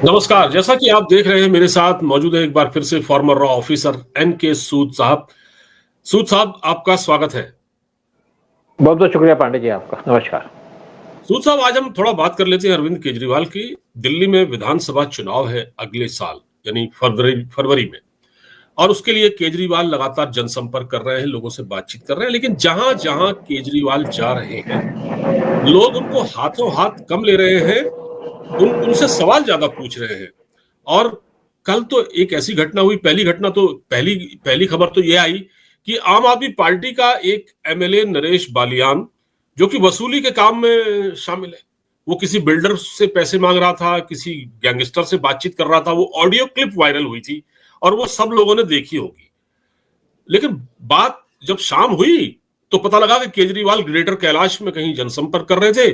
नमस्कार। जैसा कि आप देख रहे हैं, मेरे साथ मौजूद है एक बार फिर से फॉर्मर रॉ ऑफिसर एन.के. सूद साहब। सूद साहब, आपका स्वागत है। बहुत बहुत शुक्रिया पांडे जी, आपका नमस्कार। सूद साहब, आज हम थोड़ा बात कर लेते हैं अरविंद केजरीवाल की। दिल्ली में विधानसभा चुनाव है अगले साल, यानी फरवरी में, और उसके लिए केजरीवाल लगातार जनसंपर्क कर रहे हैं, लोगों से बातचीत कर रहे हैं। लेकिन जहां जहां केजरीवाल जा रहे हैं, लोग उनको हाथों हाथ कम ले रहे हैं, उनसे सवाल ज्यादा पूछ रहे हैं। और कल तो एक ऐसी घटना हुई, पहली खबर तो ये आई कि आम आदमी पार्टी का एक एमएलए नरेश बालियान, जो कि वसूली के काम में शामिल है, वो किसी बिल्डर से पैसे मांग रहा था, किसी गैंगस्टर से बातचीत कर रहा था। वो ऑडियो क्लिप वायरल हुई थी और वो सब लोगों ने देखी होगी। लेकिन बात जब शाम हुई तो पता लगा कि केजरीवाल ग्रेटर कैलाश में कहीं जनसंपर्क कर रहे थे।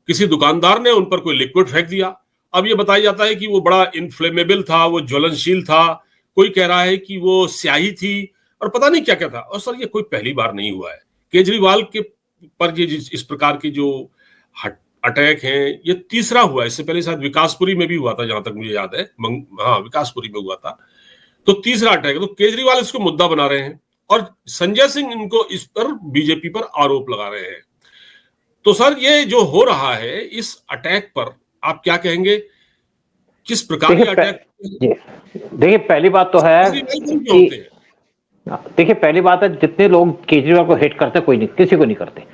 किसी दुकानदार ने उन पर कोई लिक्विड फेंक दिया। अब ये बताया जाता है कि वो बड़ा इन्फ्लेमेबल था, वो ज्वलनशील था। कोई कह रहा है कि वो स्याही थी, और पता नहीं क्या क्या था। और सर, ये कोई पहली बार नहीं हुआ है केजरीवाल के पर ये इस प्रकार की जो अटैक हैं, ये तीसरा हुआ है। इससे पहले शायद विकासपुरी में भी हुआ था, जहां तक मुझे याद है। हाँ, विकासपुरी में हुआ था। तो तीसरा अटैक है। तो केजरीवाल इसको मुद्दा बना रहे हैं और संजय सिंह इनको इस पर, बीजेपी पर आरोप लगा रहे हैं। तो सर, ये जो हो रहा है, इस अटैक पर आप क्या कहेंगे? किस प्रकार के अटैक? देखिए, पहली बात तो है कि देखिए, पहली बात है, जितने लोग केजरीवाल को हेट करते हैं, कोई नहीं, किसी को नहीं करते,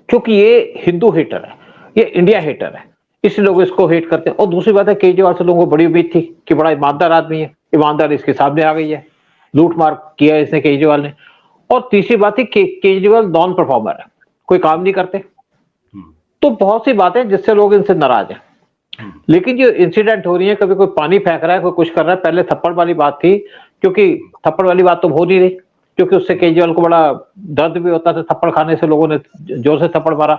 क्योंकि ये हिंदू हेटर है, ये इंडिया हेटर है, इसलिए लोग इसको हेट करते हैं। और दूसरी बात है, केजरीवाल से लोगों को बड़ी उम्मीद थी कि बड़ा ईमानदार आदमी है, ईमानदारी इसके सामने आ गई है, लूट मार किया इसने केजरीवाल ने। और तीसरी बात है कि केजरीवाल नॉन परफॉर्मर है, कोई काम नहीं करते। तो बहुत सी बातें जिससे लोग इनसे नाराज हैं। लेकिन जो इंसिडेंट हो रही है, कभी कोई पानी फेंक रहा है, कोई कुछ कर रहा है। पहले थप्पड़ वाली बात थी, क्योंकि थप्पड़ वाली बात तो हो नहीं रही, क्योंकि उससे केजरीवाल को बड़ा दर्द भी होता था। थप्पड़ खाने से लोगों ने जोर से थप्पड़ मारा।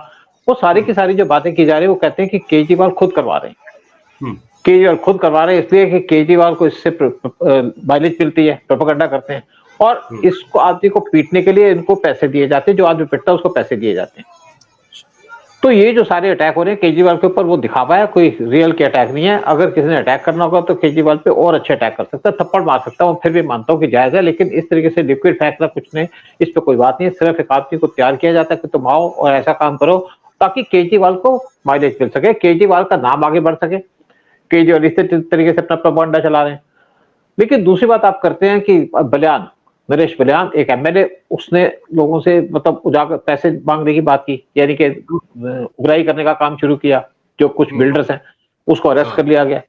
वो सारी की सारी जो बातें की जा रही है, वो कहते हैं कि केजरीवाल खुद करवा रहे हैं। केजरीवाल खुद करवा रहे हैं इसलिए कि केजरीवाल को इससे माइलेज मिलती है, प्रोपेगेंडा करते हैं। और इसको आदमी को पीटने के लिए इनको पैसे दिए जाते हैं, जो आदमी पिटता है उसको पैसे दिए जाते हैं। तो ये जो सारे अटैक हो रहे हैं केजरीवाल के ऊपर, वो दिखावा है, कोई रियल के अटैक नहीं है। अगर किसी ने अटैक करना होगा तो केजरीवाल पे और अच्छे अटैक कर सकता है, थप्पड़ मार सकता हूँ, फिर भी मानता हूँ कि जायज है। लेकिन इस तरीके से लिक्विड फेंकना कुछ नहीं, इस पे कोई बात नहीं है। सिर्फ एक आदमी को तैयार किया जाता है कि तुम आओ और ऐसा काम करो ताकि केजरीवाल को माइलेज मिल सके, केजरीवाल का नाम आगे बढ़ सके। केजरीवाल इस तरीके से अपना प्रोपेगेंडा चला रहे हैं। लेकिन दूसरी बात आप करते हैं कि बलियान, नरेश बलियान एक एमएलए, उसने लोगों से मतलब उजागर पैसे मांगने की बात की, यानी कि उगराही करने का काम शुरू किया। जो कुछ बिल्डर्स हैं उसको अरेस्ट कर लिया गया।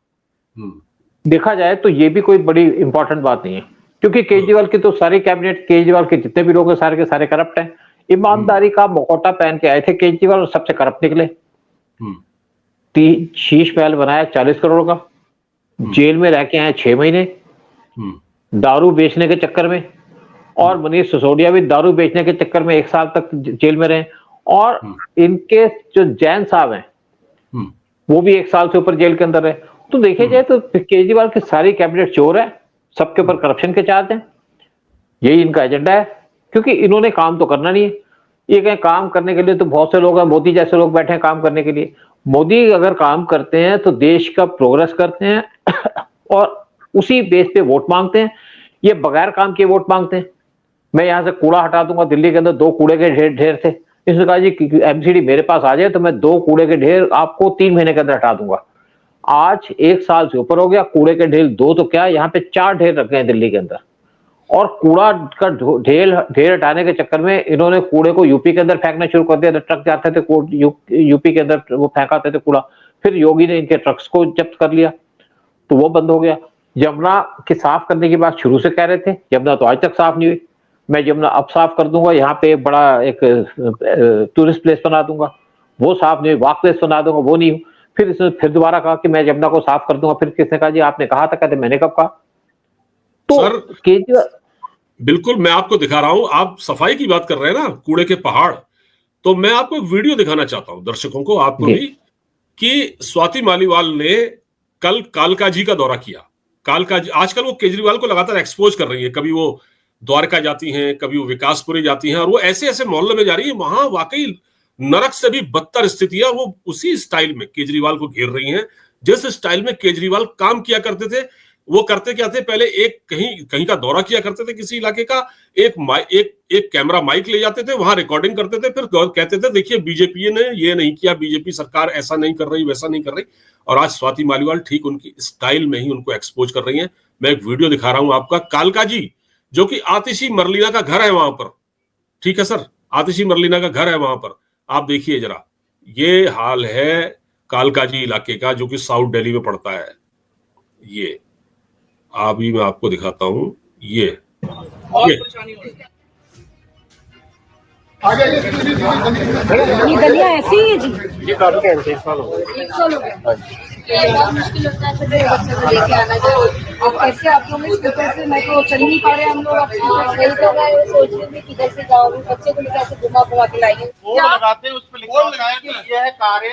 देखा जाए तो ये भी कोई बड़ी इंपॉर्टेंट बात नहीं है, क्योंकि केजरीवाल की तो सारी कैबिनेट, केजरीवाल के जितने भी लोग हैं सारे के सारे करप्ट हैं। ईमानदारी का मुखौटा पहन के आए थे केजरीवाल और सबसे करप्ट निकले। शीश महल बनाया 40 करोड़ का, जेल में रह के आए 6 महीने दारू बेचने के चक्कर में, और मनीष सिसोदिया भी दारू बेचने के चक्कर में 1 साल तक जेल में रहे। और इनके जो जैन साहब हैं वो भी 1 साल से ऊपर जेल के अंदर रहे। तो देखिए जाए तो केजरीवाल की सारी कैबिनेट चोर है, सबके ऊपर करप्शन के चार्ज हैं। यही इनका एजेंडा है, क्योंकि इन्होंने काम तो करना नहीं है। ये कहें काम करने के लिए तो बहुत से लोग हैं, मोदी जैसे लोग बैठे हैं काम करने के लिए। मोदी अगर काम करते हैं तो देश का प्रोग्रेस करते हैं और उसी बेस पे वोट मांगते हैं। ये बगैर काम के वोट मांगते हैं। मैं यहाँ से कूड़ा हटा दूंगा, दिल्ली के अंदर 2 कूड़े के ढेर थे, इसने कहा जी एमसीडी मेरे पास आ जाए तो मैं 2 कूड़े के ढेर आपको 3 महीने के अंदर हटा दूंगा। आज 1 साल से ऊपर हो गया, कूड़े के ढेर 2 तो क्या, यहाँ पे 4 ढेर रखे हैं दिल्ली के अंदर। और कूड़ा का ढेर हटाने के चक्कर में इन्होंने कूड़े को यूपी के अंदर फेंकना शुरू कर दिया। ट्रक जाते थे यूपी के अंदर, वो फेंकाते थे कूड़ा। फिर योगी ने इनके ट्रक्स को जब्त कर लिया तो वो बंद हो गया। यमुना के साफ करने की बात शुरू से कह रहे थे, यमुना तो आज तक साफ नहीं हुई। मैं यमुना अब साफ कर दूंगा, यहाँ पे बड़ा एक टूरिस्ट प्लेस बना दूंगा, वो साफ नहीं हुई। वॉक प्लेस बना दूंगा, वो नहीं हुई। फिर इसने फिर दोबारा कहा कि मैं यमुना को साफ कर दूंगा। फिर किसने कहा जी आपने कहा था? कहते मैंने कब कहा? तो सर केजरीवाल, बिल्कुल मैं आपको दिखा रहा हूं, आप सफाई की बात कर रहे हैं ना, कूड़े के पहाड़। तो मैं आपको वीडियो दिखाना चाहता हूं, दर्शकों को, आपको भी, कि स्वाति मालीवाल ने कल कालका जी का दौरा किया। कालका जी आजकल वो केजरीवाल को लगातार एक्सपोज कर रही है। कभी वो द्वारका जाती हैं, कभी वो विकासपुरी जाती हैं, और वो ऐसे ऐसे मोहल्ले में जा रही है, वहां वाकई नरक से भी बदतर स्थिति है। वो उसी स्टाइल में केजरीवाल को घेर रही हैं, जिस स्टाइल में केजरीवाल काम किया करते थे, वो करते क्या थे, पहले एक कहीं का दौरा किया करते थे किसी इलाके का, एक कैमरा माइक ले जाते थे, वहां रिकॉर्डिंग करते थे, फिर कहते थे देखिए बीजेपी ने ये नहीं किया, बीजेपी सरकार ऐसा नहीं कर रही, वैसा नहीं कर रही। और आज स्वाति मालीवाल ठीक उनकी स्टाइल में ही उनको एक्सपोज कर रही है। मैं एक वीडियो दिखा रहा हूं आपका, कालका जी जो कि आतिशी मरलीना का घर है वहां पर, ठीक है सर, आतिशी मरलीना का घर है वहां पर, आप देखिए जरा, ये हाल है कालका जी इलाके का जो कि साउथ दिल्ली में पड़ता है। ये अभी मैं आपको दिखाता हूं, ये गलियां ऐसी ही है जी, ये काफी कैंसर 1 साल हो गया। 1 साल हो गया। बहुत मुश्किल होता है छोटे बच्चे को लेके आना। तो अब कैसे आप लोग इस स्कूटर से, मैं तो चल नहीं पा रहे हम लोग, अब वही कर रहे हैं, सोच रहे थे किधर से जाओ, बच्चे को लेकर ऐसे घुमा घुमा के लाएंगे। बोर्ड लगाते हैं, उस पर लिखा होता है कि यह कार्य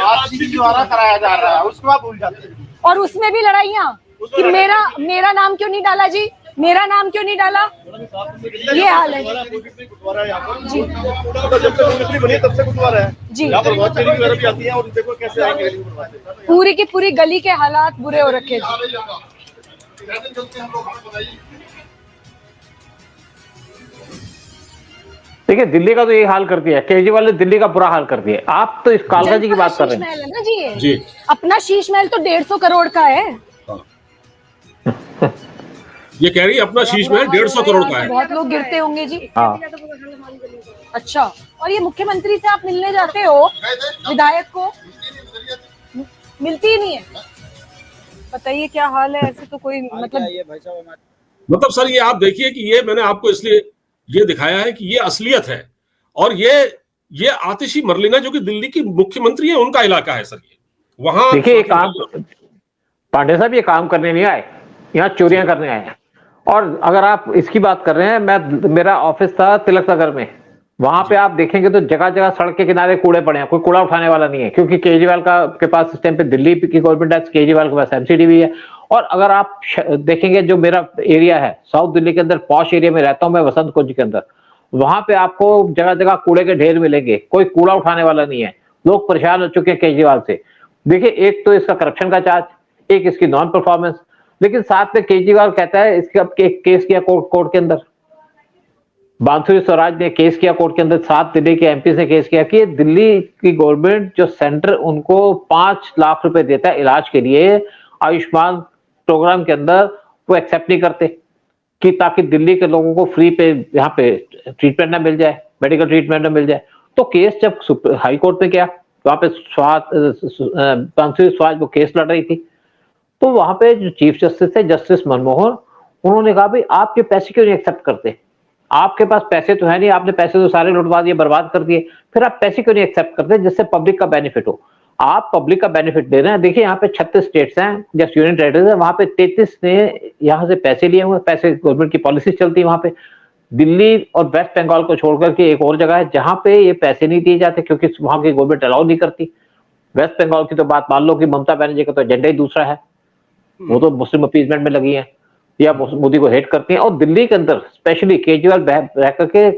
आपसी द्वारा कराया जा रहा है, उसको आप भूल जाते हैं। और उसमें भी लड़ाइयाँ कि मेरा नाम क्यों नहीं डाला जी, मेरा नाम क्यों नहीं डाला, ये हाल है जी। जब से मुख्यमंत्री बनी तब से गुरुद्वारा है जी, यहाँ पर बहुत चेरी वगैरह भी आती है, और देखो कैसे आएंगे। पूरी की पूरी गली के हालात बुरे हो रखे जी। देखिए दिल्ली का तो ये हाल कर दिया है, केजरीवाल ने दिल्ली का बुरा हाल कर दिया है। आप तो इस कालका जी की बात कर रहे हैं। शीश महल है ना जी, जी। अपना शीश महल तो 150 करोड़ का है। ये कह रही है अपना शीश महल 150 करोड़ का है। बहुत लोग गिरते होंगे जी। हाँ। अच्छा, और ये मुख्यमंत्री से आप मिलने जाते हो, विधायक को मिलती ही नहीं है, बताइए क्या हाल है। ऐसे तो कोई मतलब सर ये आप देखिए कि ये मैंने आपको इसलिए ये दिखाया है कि ये असलियत है, और ये आतिशी मरलीना जो कि दिल्ली की मुख्यमंत्री है, उनका इलाका है सर। ये वहां देखिए ये काम पांडे साहब ये काम करने नहीं आए, यहाँ चोरियां करने आए हैं। और अगर आप इसकी बात कर रहे हैं, मेरा ऑफिस था तिलक नगर में, वहां पे आप देखेंगे तो जगह जगह सड़क के किनारे कूड़े पड़े हैं, कोई कूड़ा उठाने वाला नहीं है, क्योंकि केजरीवाल के पास इस टाइम पे दिल्ली की गवर्नमेंट है, केजरीवाल के पास एमसीडी भी है। और अगर आप देखेंगे जो मेरा एरिया है साउथ दिल्ली के अंदर, पॉश एरिया में रहता हूं मैं, वसंत कुंज के अंदर, वहां पे आपको जगह जगह कूड़े के ढेर मिलेंगे, कोई कूड़ा उठाने वाला नहीं है। लोग परेशान हो चुके हैं केजरीवाल से। देखिए एक तो इसका करप्शन का चार्ज, एक इसकी नॉन परफॉर्मेंस, लेकिन साथ में केजरीवाल कहता है इसके अब केस किया कोर्ट के अंदर, बांसुरी स्वराज ने केस किया कोर्ट के अंदर, 7 दिल्ली के एमपी ने केस किया कि दिल्ली की गवर्नमेंट जो सेंटर उनको 5 लाख रुपए देता है इलाज के लिए आयुष्मान प्रोग्राम के अंदर, वो एक्सेप्ट नहीं करते कि ताकि दिल्ली के लोगों को फ्री पे यहाँ पे ट्रीटमेंट ना मिल जाए, मेडिकल ट्रीटमेंट ना मिल जाए। तो केस जब हाई कोर्ट में गया, वहां पे बांसुरी स्वराज वो केस लड़ रही थी, तो वहां पे जो चीफ जस्टिस थे जस्टिस मनमोहन, उन्होंने कहा भाई आप ये पैसे क्यों नहीं एक्सेप्ट करते, आपके पास पैसे तो है नहीं, आपने पैसे तो सारे लुटवा दिए, बर्बाद कर दिए, फिर आप पैसे क्यों नहीं एक्सेप्ट करते जिससे पब्लिक का बेनिफिट हो। आप पब्लिक का बेनिफिट दे रहे हैं। देखिए यहाँ पे 36 स्टेट्स हैं, जस्ट यूनियन टेरिटरीज है, वहां पे 33 ने यहाँ से पैसे लिए हुए, पैसे गवर्नमेंट की पॉलिसी चलती है वहां पे। दिल्ली और वेस्ट बंगाल को छोड़कर के एक और जगह है जहां पे ये पैसे नहीं दिए जाते, क्योंकि वहां की गवर्नमेंट अलाउ नहीं करती। वेस्ट बंगाल की तो बात मान लो कि ममता बनर्जी का तो एजेंडा ही दूसरा है, वो तो मुस्लिम अपीजमेंट में लगी है या मोदी को हेट करती हैं। और दिल्ली के अंदर स्पेशली केजरीवाल रह करके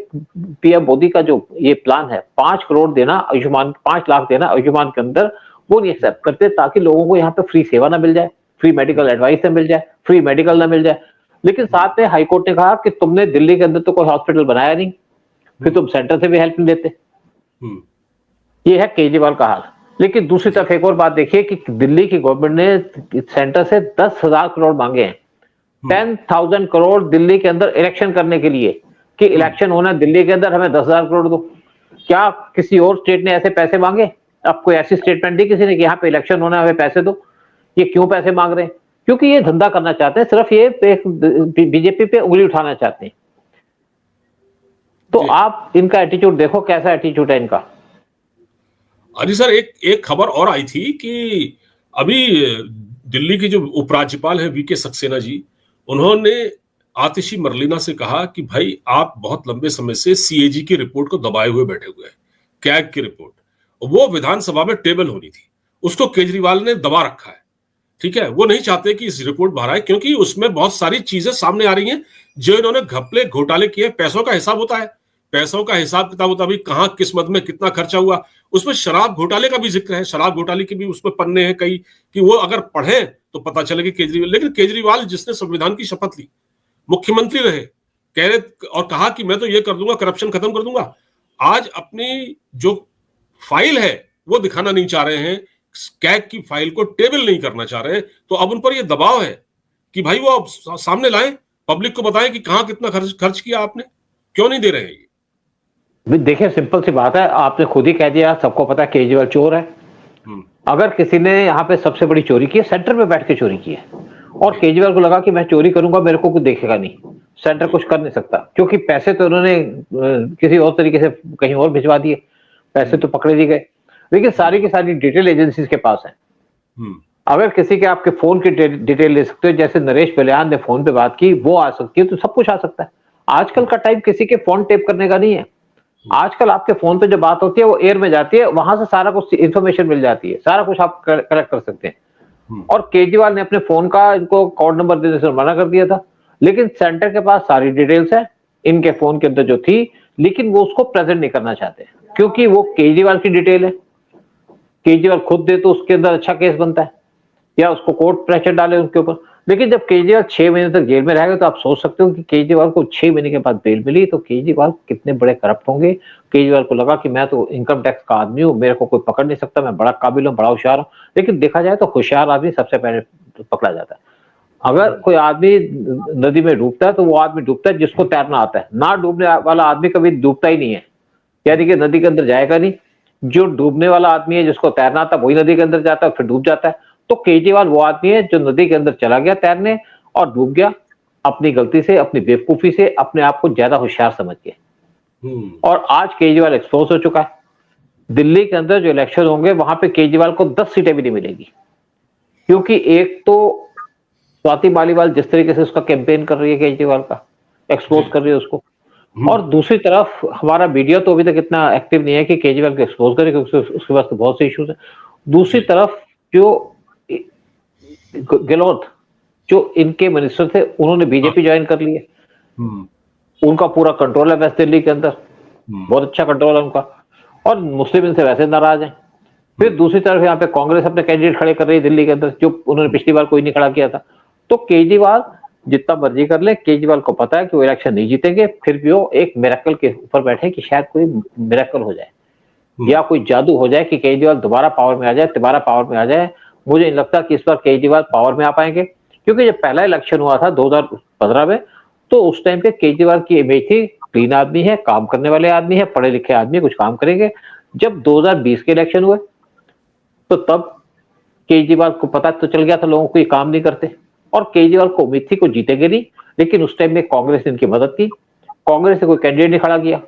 पीएम मोदी का जो ये प्लान है 5 करोड़ देना आयुष्मान, 5 लाख देना आयुष्मान के अंदर, वो नहीं एक्सेप्ट करते ताकि लोगों को यहाँ पे फ्री सेवा ना मिल जाए, फ्री मेडिकल एडवाइस ना मिल जाए, फ्री मेडिकल ना मिल जाए। लेकिन साथ में हाईकोर्ट ने कहा कि तुमने दिल्ली के अंदर तो कोई हॉस्पिटल बनाया नहीं, फिर तुम सेंटर से भी हेल्प नहीं देते। ये है केजरीवाल का हाल। लेकिन दूसरी तरफ एक और बात देखिए कि दिल्ली की गवर्नमेंट ने सेंटर से 10,000 करोड़ मांगे हैं, 10,000 करोड़ दिल्ली के अंदर इलेक्शन करने के लिए, कि इलेक्शन होना दिल्ली के अंदर, हमें 10,000 करोड़ दो। क्या किसी और स्टेट ने ऐसे पैसे मांगे? अब कोई ऐसी स्टेटमेंट दी किसी ने कि यहाँ पे इलेक्शन होना, हमें पैसे दो? ये क्यों पैसे मांग रहे हैं? क्योंकि ये धंधा करना चाहते हैं, सिर्फ ये बीजेपी पे उंगली उठाना चाहते हैं। तो आप इनका एटीट्यूड देखो, कैसा एटीट्यूड है इनका। अजी सर एक खबर और आई थी कि अभी दिल्ली के जो उपराज्यपाल है वीके सक्सेना जी, उन्होंने आतिशी मरलीना से कहा कि भाई आप बहुत लंबे समय से सीएजी की रिपोर्ट को दबाए हुए बैठे हुए हैं, कैग की रिपोर्ट, वो विधानसभा में टेबल होनी थी, उसको केजरीवाल ने दबा रखा है। ठीक है, वो नहीं चाहते कि इस रिपोर्ट बाहर आए, क्योंकि उसमें बहुत सारी चीजें सामने आ रही हैं जो इन्होंने घपले घोटाले किए। पैसों का हिसाब होता है, पैसों का हिसाब किताब होता भी, कहाँ किस मद में कितना खर्चा हुआ। उसमें शराब घोटाले का भी जिक्र है, शराब घोटाले के भी उसमें पन्ने हैं कई, कि वो अगर पढ़े तो पता चले कि केजरीवाल, लेकिन केजरीवाल जिसने संविधान की शपथ ली, मुख्यमंत्री रहे, कह रहे और कहा कि मैं तो ये कर दूंगा, करप्शन खत्म कर दूंगा, आज अपनी जो फाइल है वो दिखाना नहीं चाह रहे हैं, कैग की फाइल को टेबल नहीं करना चाह रहे हैं। तो अब उन पर ये दबाव है कि भाई वो अब सामने लाएं, पब्लिक को बताएं कि कहां कितना खर्च किया आपने, क्यों नहीं दे रहे हैं ये। देखिए सिंपल सी बात है, आपने खुद ही कह दिया, सबको पता है केजरीवाल चोर है। अगर किसी ने यहाँ पे सबसे बड़ी चोरी की है, सेंटर में बैठ के चोरी की है, और केजरीवाल को लगा कि मैं चोरी करूंगा, मेरे को कुछ देखेगा नहीं, सेंटर कुछ कर नहीं सकता, क्योंकि पैसे तो उन्होंने किसी और तरीके से कहीं और भिजवा दिए, पैसे तो पकड़े दिए गए, लेकिन सारी की सारी डिटेल एजेंसीज के पास है। अगर किसी के आपके फोन की डिटेल ले सकते हो, जैसे नरेश बलियान ने फोन पे बात की, वो आ सकती है, तो सब कुछ आ सकता है। आजकल का टाइम किसी के फोन टेप करने का नहीं है। आजकल आपके फोन पे जो बात होती है वो एयर में जाती है, वहां से सारा कुछ इंफॉर्मेशन मिल जाती है, सारा कुछ आप कलेक्ट कर सकते हैं। और केजरीवाल ने अपने फोन का इनको कोड नंबर देने से मना कर दिया था, लेकिन सेंटर के पास सारी डिटेल्स है इनके फोन के अंदर जो थी, लेकिन वो उसको प्रेजेंट नहीं करना चाहते, क्योंकि वो केजरीवाल की डिटेल है। केजरीवाल खुद दे तो उसके अंदर अच्छा केस बनता है, या उसको कोर्ट प्रेशर डाले उनके ऊपर। लेकिन जब केजरीवाल 6 महीने तक जेल में रहेगा, तो आप सोच सकते हो कि केजरीवाल को 6 महीने के बाद बेल मिली तो केजरीवाल कितने बड़े करप्ट होंगे। केजरीवाल को लगा कि मैं तो इनकम टैक्स का आदमी हूँ, मेरे को कोई पकड़ नहीं सकता, मैं बड़ा काबिल हूँ, बड़ा होशियार हूँ। लेकिन देखा जाए तो होशियार आदमी सबसे पहले पकड़ा जाता है। अगर कोई आदमी नदी में डूबता है तो वो आदमी डूबता है जिसको तैरना आता है, ना डूबने वाला आदमी कभी डूबता ही नहीं है, यानी कि नदी के अंदर जाएगा नहीं। जो डूबने वाला आदमी है, जिसको तैरना आता है, वही नदी के अंदर जाता है फिर डूब जाता है। तो केजरीवाल वो आदमी है जो नदी के अंदर चला गया तैरने और डूब गया, अपनी गलती से, अपनी बेवकूफी से, अपने आप को ज्यादा होशियार समझ के। और आज केजरीवाल एक्सपोज हो चुका है। दिल्ली के अंदर जो इलेक्शन होंगे वहां पे केजरीवाल को 10 सीटें भी नहीं मिलेगी, क्योंकि एक तो स्वाति मालीवाल जिस तरीके से उसका कैंपेन कर रही है, केजरीवाल का एक्सपोज कर रही है उसको, और दूसरी तरफ हमारा मीडिया तो अभी तक इतना एक्टिव नहीं है कि केजरीवाल को एक्सपोज करे, क्योंकि उसके पास तो बहुत से इश्यूज है। दूसरी तरफ जो गहलोत, जो इनके मिनिस्टर थे, उन्होंने बीजेपी ज्वाइन कर ली है, उनका पूरा कंट्रोल है वेस्ट दिल्ली के अंदर, बहुत अच्छा कंट्रोल है उनका, और मुस्लिम इनसे वैसे नाराज हैं। फिर दूसरी तरफ यहाँ पे कांग्रेस अपने कैंडिडेट खड़े कर रही है दिल्ली के अंदर, जो उन्होंने पिछली बार कोई नहीं खड़ा किया था। तो केजरीवाल जितना मर्जी कर ले, केजरीवाल को पता है कि वो इलेक्शन नहीं जीतेंगे, फिर भी वो एक मिरेकल के ऊपर बैठे कि शायद कोई मिरेकल हो जाए या कोई जादू हो जाए कि केजरीवाल दोबारा पावर में आ जाए, दोबारा पावर में आ जाए। मुझे नहीं लगता कि इस बार केजरीवाल पावर में आ पाएंगे, क्योंकि जब पहला इलेक्शन हुआ था 2015 में, तो उस टाइम पे केजरीवाल की इमेज थी, क्लीन आदमी है, काम करने वाले आदमी है, पढ़े लिखे आदमी, कुछ काम करेंगे। जब 2020 के इलेक्शन हुए तो तब केजरीवाल को पता तो चल गया था लोगों को ये काम नहीं करते, और केजरीवाल को उम्मीद थी को जीतेंगे नहीं, लेकिन उस टाइम में कांग्रेस ने इनकी मदद की, कांग्रेस ने कोई कैंडिडेट नहीं खड़ा किया।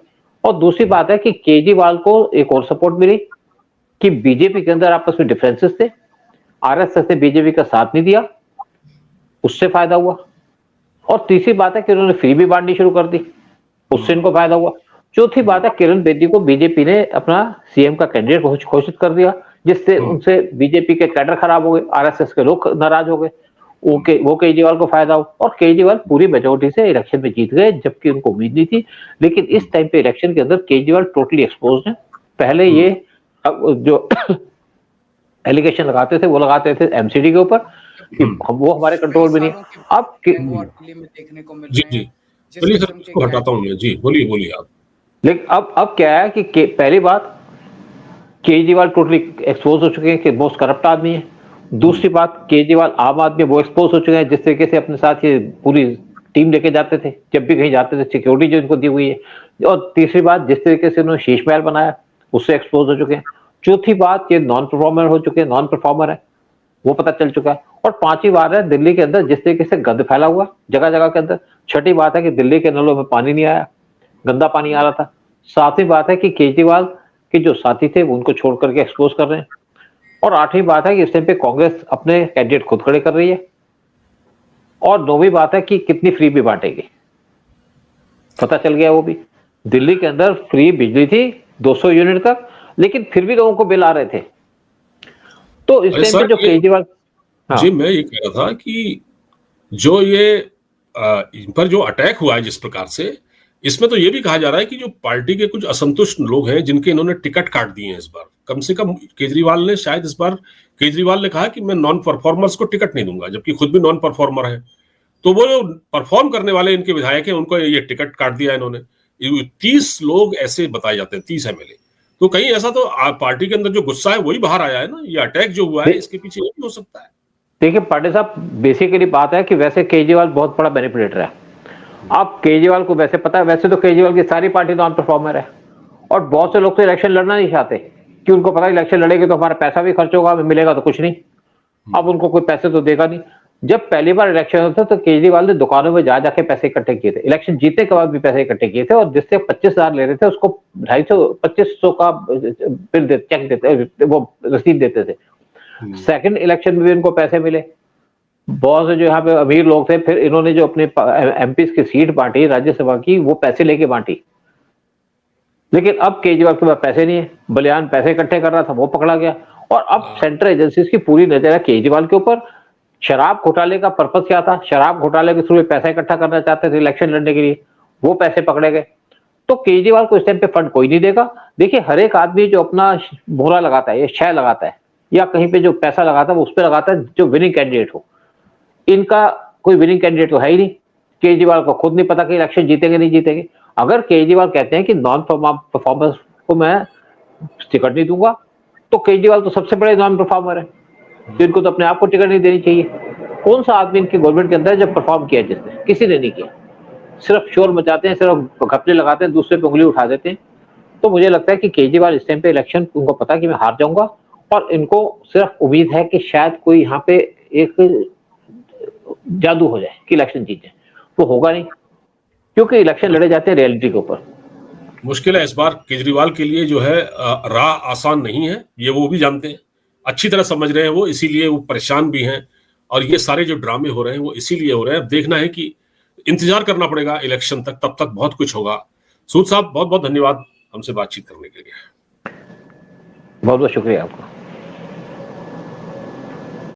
और दूसरी बात है कि केजरीवाल को एक और सपोर्ट मिली कि बीजेपी के अंदर आपस में डिफरेंसेस थे, आरएसएस ने बीजेपी का साथ नहीं दिया, उससे फायदा हुआ। और तीसरी बात है कि उन्होंने फ्री भी बांटनी शुरू कर दी, उससे इनको फायदा हुआ। चौथी बात है किरण बेदी को बीजेपी ने अपना सीएम का कैंडिडेट घोषित कर दिया, जिससे उनसे बीजेपी के कैडर खराब हो गए, आरएसएस के लोग नाराज हो गए, वो केजरीवाल को फायदा हो, और केजरीवाल पूरी मेजोरिटी से इलेक्शन में जीत गए, जबकि उनको उम्मीद नहीं थी। लेकिन इस टाइम पे इलेक्शन के अंदर केजरीवाल टोटली एक्सपोज है। पहले ये जो एलिगेशन लगाते थे वो लगाते थे एमसीडी के ऊपर कि वो हमारे कंट्रोल में नहीं। अब दिल्ली में देखने को मिल रहे हैं, चलिए सर इसको हटाता हूं मैं, जी बोलिए आप। लेकिन अब क्या है कि पहली बात केजरीवाल टोटली एक्सपोज हो चुके हैं कि मोस्ट करप्ट आदमी है। दूसरी बात, केजरीवाल आम आदमी वो एक्सपोज हो चुके हैं, जिस तरीके से अपने साथ ये पूरी टीम लेके जाते थे, जब भी कहीं जाते थे, सिक्योरिटी जो इनको दी हुई है। और तीसरी बात, जिस तरीके से उन्होंने शीश महल बनाया, उससे एक्सपोज हो चुके हैं। चौथी बात, ये नॉन परफॉर्मर हो चुके हैं, नॉन परफॉर्मर है, वो पता चल चुका है। और पांचवी बात है दिल्ली के अंदर जिस तरीके से गंद फैला हुआ जगह जगह के अंदर। छठी बात है कि दिल्ली के नलों में पानी नहीं आया, गंदा पानी आ रहा था। सातवीं बात है कि केजरीवाल के जो साथी थे वो उनको छोड़ करके एक्सपोज कर रहे हैं। और आठवीं बात है कि इस टाइम पे कांग्रेस अपने कैंडिडेट खुद खड़े कर रही है। और नौवीं बात है कि कितनी फ्री भी बांटेगी, पता चल गया वो भी। दिल्ली के अंदर फ्री बिजली थी 200 यूनिट तक, लेकिन फिर भी लोगों को बिल आ रहे थे। तो इस टाइम पे जो केजरीवाल, जी मैं ये कह रहा था कि जो ये इन पर जो अटैक हुआ है जिस प्रकार से, इसमें तो ये भी कहा जा रहा है कि जो पार्टी के कुछ असंतुष्ट लोग हैं जिनके इन्होंने टिकट काट दिए हैं इस बार, कम से कम केजरीवाल ने शायद इस बार केजरीवाल ने कहा कि मैं नॉन परफॉर्मर्स को टिकट नहीं दूंगा, जबकि खुद भी नॉन परफॉर्मर है। तो वो जो परफॉर्म करने वाले इनके विधायक हैं उनको ये टिकट काट दिया इन्होंने। 30 लोग ऐसे बताए जाते हैं, 30 एमएलए। तो कहीं ऐसा तो पार्टी के अंदर जो गुस्सा है वही बाहर आया है ना, ये अटैक जो हुआ है इसके पीछे ये भी हो सकता है। देखिए पांडे साहब, बेसिकली बात है कि वैसे केजरीवाल बहुत बड़ा मैनिपुलेटर है। आप केजरीवाल को वैसे पता है, वैसे तो केजरीवाल की सारी पार्टी नॉन परफॉर्मर है और बहुत से लोग तो इलेक्शन लड़ना नहीं चाहते कि उनको पता है इलेक्शन लड़ेंगे तो हमारा पैसा भी खर्च होगा, हमें मिलेगा तो कुछ नहीं। अब उनको कोई पैसे तो देगा नहीं। जब पहली बार इलेक्शन होता तो केजरीवाल ने दुकानों में जा जाके पैसे इकट्ठे किए थे, इलेक्शन जीतने के बाद भी पैसे इकट्ठे किए थे, और जिससे 25,000 ले रहे थे उसको 250-2500 का बिल देते, चेक देते, वो रसीद देते थे। सेकंड इलेक्शन में भी इनको पैसे मिले। बहुत से जो यहाँ पे अमीर लोग थे, फिर इन्होंने जो अपने एमपी की सीट बांटी राज्यसभा की, वो पैसे लेके बांटी। लेकिन अब केजरीवाल के पास पैसे नहीं है, बलियान पैसे इकट्ठे कर रहा था वो पकड़ा गया, और अब सेंट्रल एजेंसीज की पूरी नजर है केजरीवाल के ऊपर। शराब घोटाले का पर्पस क्या था? शराब घोटाले के थ्रू पैसा इकट्ठा करना चाहते थे इलेक्शन लड़ने के लिए, वो पैसे पकड़े गए। तो केजरीवाल को इस टाइम पे फंड कोई नहीं देगा। देखिए हर एक आदमी जो अपना मोहरा लगाता है, ये शय लगाता है या कहीं पे जो पैसा लगाता है वो उस पर लगाता है जो विनिंग कैंडिडेट हो। इनका कोई विनिंग कैंडिडेट तो है ही नहीं। केजरीवाल को खुद नहीं पता कि इलेक्शन जीतेंगे नहीं जीतेंगे। अगर केजरीवाल कहते हैं कि नॉन परफॉर्मर्स को मैं टिकट नहीं दूंगा, तो केजरीवाल तो सबसे बड़े नॉन परफॉर्मर है, जिनको तो अपने आप को टिकट नहीं देनी चाहिए। कौन सा आदमी इनकी गवर्नमेंट के अंदर जब परफॉर्म किया? जिसने, किसी ने नहीं किया। सिर्फ शोर मचाते हैं, सिर्फ घपले लगाते हैं, दूसरे पे उंगली उठा देते हैं। तो मुझे लगता है कि केजरीवाल इस टाइम पे इलेक्शन, उनको पता है कि मैं हार जाऊंगा, और इनको सिर्फ उम्मीद है कि शायद कोई यहाँ पे एक जादू हो जाए कि इलेक्शन जीत जाए। वो होगा नहीं, क्योंकि इलेक्शन लड़े जाते हैं रियलिटी के ऊपर। मुश्किल है इस बार केजरीवाल के लिए जो है, राह आसान नहीं है, ये वो भी जानते हैं, अच्छी तरह समझ रहे हैं वो, इसीलिए वो परेशान भी हैं। और ये सारे जो ड्रामे हो रहे हैं वो इसीलिए हो रहे हैं। अब देखना है कि इंतजार करना पड़ेगा इलेक्शन तक, तब तक बहुत कुछ होगा। सूद साहब बहुत बहुत धन्यवाद हमसे बातचीत करने के लिए। बहुत बहुत शुक्रिया आपका।